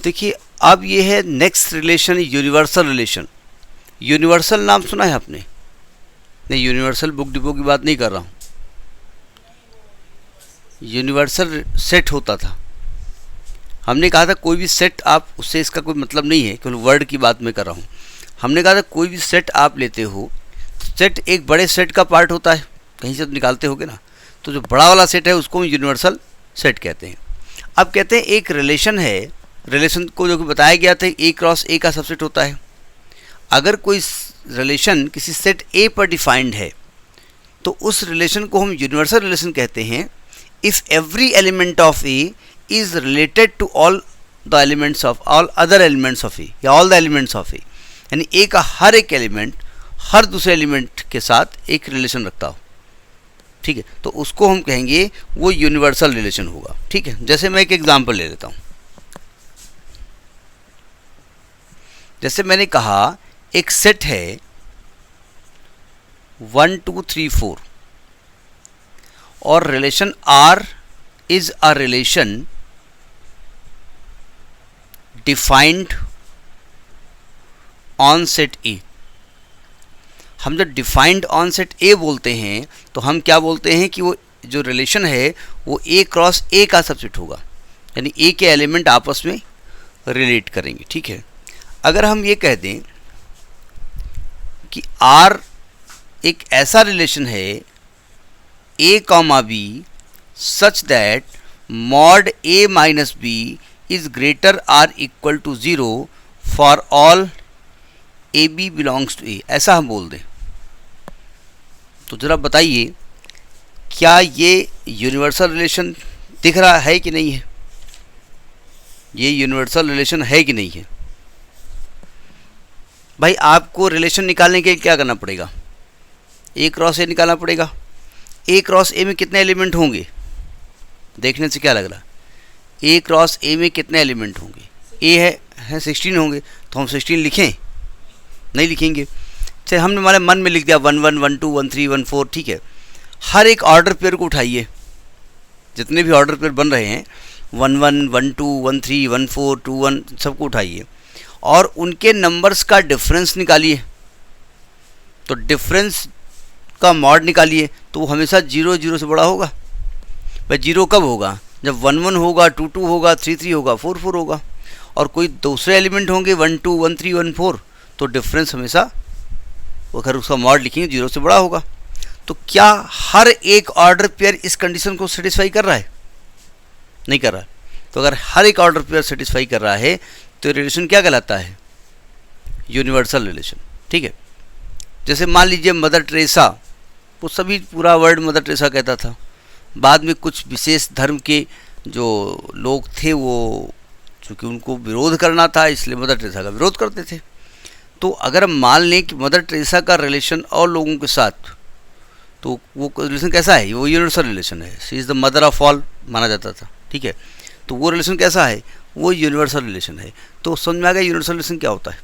देखिए अब ये है next relation, universal relation. Universal नाम सुना है आपने? नहीं, यूनिवर्सल बुक डिपो की बात नहीं कर रहा हूँ। यूनिवर्सल सेट होता था, हमने कहा था कोई भी सेट आप, उससे इसका कोई मतलब नहीं है, केवल वर्ड की बात मैं कर रहा हूँ। हमने कहा था कोई भी सेट आप लेते हो, सेट एक बड़े सेट का पार्ट होता है, कहीं से तो निकालते होगे ना, तो जो बड़ा वाला सेट है उसको हम यूनिवर्सल सेट कहते हैं। अब कहते हैं एक रिलेशन है, रिलेशन को जो कि बताया गया था ए क्रॉस ए का सबसेट होता है। अगर कोई रिलेशन किसी सेट ए पर डिफाइंड है तो उस रिलेशन को हम यूनिवर्सल रिलेशन कहते हैं if every element of A is related to all the elements of all other elements of A, या all the elements of A, यानी ए का हर एक एलिमेंट हर दूसरे एलिमेंट के साथ एक रिलेशन रखता हो। ठीक है, तो उसको हम कहेंगे वो यूनिवर्सल रिलेशन होगा। ठीक है, जैसे मैं एक एग्जांपल ले लेता हूँ। जैसे मैंने कहा एक सेट है 1 2 3 4 और relation R is a relation defined on set ए। हम जब डिफाइंड ऑन सेट ए बोलते हैं तो हम क्या बोलते हैं कि वो जो रिलेशन है वो ए क्रॉस ए का सबसेट होगा, यानी ए के एलिमेंट आपस में रिलेट करेंगे। ठीक है, अगर हम ये कह दें कि R एक ऐसा रिलेशन है a comma B such that mod a minus B is greater or equal to 0 for all A B belongs to A, ऐसा हम बोल दें तो ज़रा बताइए क्या ये यूनिवर्सल रिलेशन दिख रहा है कि नहीं है? ये यूनिवर्सल रिलेशन है कि नहीं है? भाई आपको रिलेशन निकालने के लिए क्या करना पड़ेगा? ए क्रॉस ए निकालना पड़ेगा। ए क्रॉस ए में कितने एलिमेंट होंगे? देखने से क्या लग रहा है? ए क्रॉस ए में कितने एलिमेंट होंगे? ए है 16 होंगे, तो हम 16 लिखें? नहीं लिखेंगे। चाहे हमने हमारे मन में लिख दिया 1 1 1 2 1 3 1 4। ठीक है, हर एक ऑर्डर पेयर को उठाइए, जितने भी ऑर्डर पेयर बन रहे हैं 1 1 1 2 1 3 1 4 2 1 सबको उठाइए और उनके नंबर्स का डिफरेंस निकालिए। तो डिफरेंस का मॉड निकालिए तो वो हमेशा 0 0 से बड़ा होगा। भाई 0 कब होगा? जब 1 1 होगा, 2 2 होगा, 3 3 होगा, 4 4 होगा। और कोई दूसरे एलिमेंट होंगे 1 2 1 3 1 4, तो डिफरेंस हमेशा अगर उसका मॉड लिखेंगे 0 से बड़ा होगा। तो क्या हर एक ऑर्डर पेयर इस कंडीशन को सेटिस्फाई कर रहा है? नहीं कर रहा है। तो अगर हर एक ऑर्डर पेयर सेटिस्फाई कर रहा है तो रिलेशन क्या कहलाता है? Universal relation. ठीक है, जैसे मान लीजिए मदर टेरेसा, वो सभी पूरा वर्ड मदर टेरेसा कहता था। बाद में कुछ विशेष धर्म के जो लोग थे वो चूँकि उनको विरोध करना था इसलिए मदर टेरेसा का विरोध करते थे। तो अगर हम मान लें कि मदर टेरेसा का रिलेशन और लोगों के साथ, तो वो रिलेशन कैसा है? वो यूनिवर्सल रिलेशन है। She is the mother of all माना जाता था। ठीक है, तो वो रिलेशन कैसा है? वो यूनिवर्सल रिलेशन है। तो समझ में आ गया यूनिवर्सल रिलेशन क्या होता है।